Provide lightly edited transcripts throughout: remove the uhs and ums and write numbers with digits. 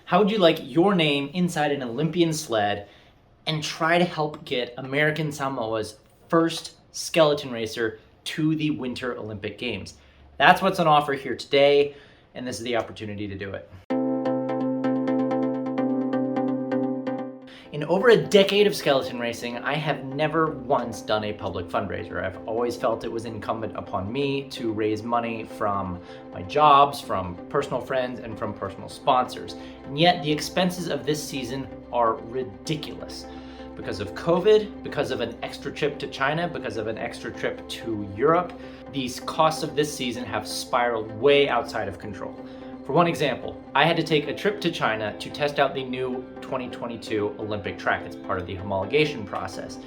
How would you like your name inside an Olympian sled and try to help get American Samoa's first skeleton racer to the Winter Olympic Games? That's what's on offer here today, and this is the opportunity to do it. In over a decade of skeleton racing, I have never once done a public fundraiser. I've always felt it was incumbent upon me to raise money from my jobs, from personal friends, and from personal sponsors. And yet the expenses of this season are ridiculous. Because of COVID, because of an extra trip to China, because of an extra trip to Europe, these costs of this season have spiraled way outside of control. For one example, I had to take a trip to China to test out the new 2022 Olympic track. It's part of the homologation process.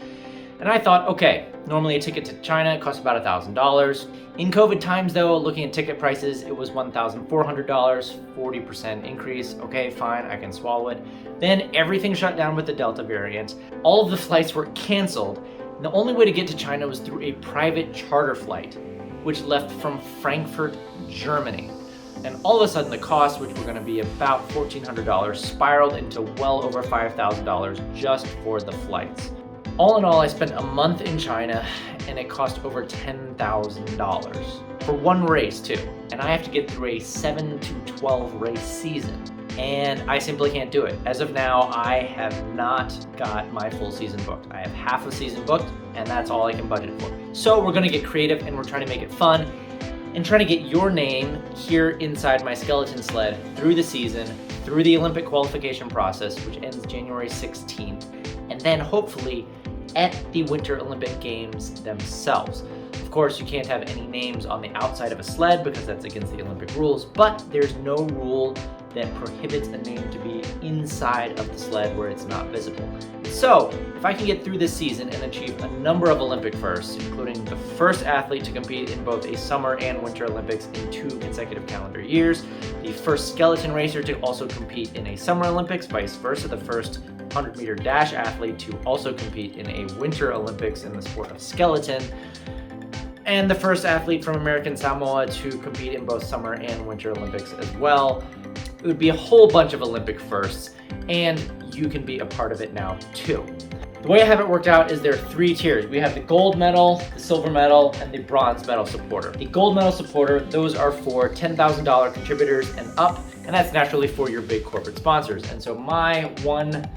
And I thought, okay, normally a ticket to China costs about $1,000. In COVID times though, looking at ticket prices, it was $1,400, 40% increase. Okay, fine, I can swallow it. Then everything shut down with the Delta variant. All of the flights were canceled. And the only way to get to China was through a private charter flight, which left from Frankfurt, Germany. And all of a sudden the costs, which were gonna be about $1,400, spiraled into well over $5,000 just for the flights. All in all, I spent a month in China and it cost over $10,000 for one race too. And I have to get through a 7 to 12 race season. And I simply can't do it. As of now, I have not got my full season booked. I have half a season booked and that's all I can budget for. So we're gonna get creative and we're trying to make it fun and trying to get your name here inside my skeleton sled through the season, through the Olympic qualification process, which ends January 16th, and then hopefully at the Winter Olympic Games themselves. Of course, you can't have any names on the outside of a sled because that's against the Olympic rules, but there's no rule that prohibits a name to be inside of the sled where it's not visible. So, if I can get through this season and achieve a number of Olympic firsts, including the first athlete to compete in both a Summer and Winter Olympics in 2 consecutive calendar years, the first skeleton racer to also compete in a Summer Olympics, vice versa, the first 100-meter dash athlete to also compete in a Winter Olympics in the sport of skeleton, and the first athlete from American Samoa to compete in both Summer and Winter Olympics as well. It would be a whole bunch of Olympic firsts, and you can be a part of it now too. The way I have it worked out is there are 3 tiers. We have the gold medal, the silver medal, and the bronze medal supporter. The gold medal supporter, those are for $10,000 contributors and up, and that's naturally for your big corporate sponsors. And so my one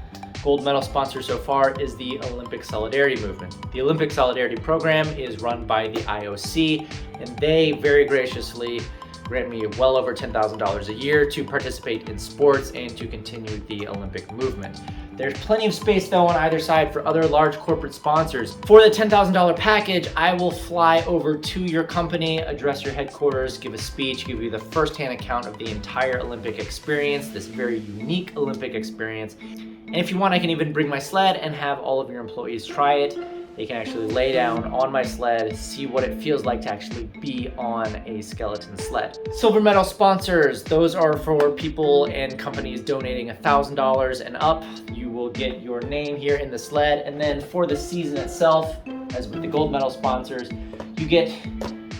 gold medal sponsor so far is the Olympic Solidarity Movement. The Olympic Solidarity Program is run by the IOC, and they very graciously grant me well over $10,000 a year to participate in sports and to continue the Olympic movement. There's plenty of space though on either side for other large corporate sponsors. For the $10,000 package, I will fly over to your company, address your headquarters, give a speech, give you the first-hand account of the entire Olympic experience, this very unique Olympic experience. And if you want, I can even bring my sled and have all of your employees try it. They can actually lay down on my sled, see what it feels like to actually be on a skeleton sled. Silver medal sponsors, those are for people and companies donating $1,000 and up. You will get your name here in the sled. And then for the season itself, as with the gold medal sponsors, you get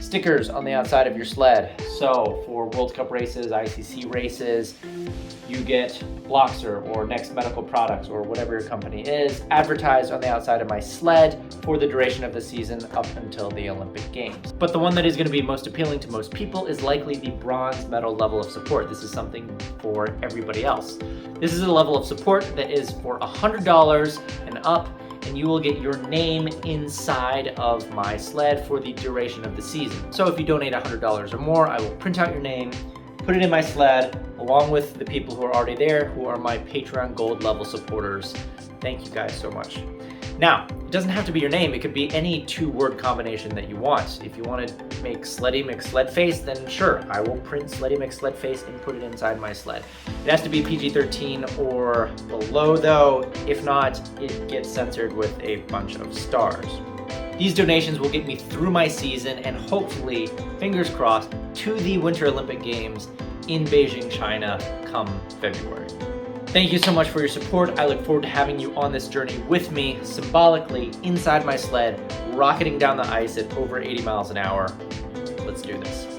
stickers on the outside of your sled. So for World Cup races, ICC races, you get Bloxer or Next Medical Products or whatever your company is advertised on the outside of my sled for the duration of the season up until the Olympic Games. But the one that is going to be most appealing to most people is likely the bronze medal level of support. This is something for everybody else. This is a level of support that is for $100 and up, and you will get your name inside of my sled for the duration of the season. So if you donate $100 or more, I will print out your name, put it in my sled, along with the people who are already there, who are my Patreon Gold level supporters. Thank you guys so much. Now, it doesn't have to be your name. It could be any 2-word combination that you want. If you want to make Sleddy McSledface, then sure, I will print Sleddy McSledface and put it inside my sled. It has to be PG-13 or below though. If not, it gets censored with a bunch of stars. These donations will get me through my season and hopefully, fingers crossed, to the Winter Olympic Games in Beijing, China come February. Thank you so much for your support. I look forward to having you on this journey with me, symbolically inside my sled, rocketing down the ice at over 80 miles an hour. Let's do this.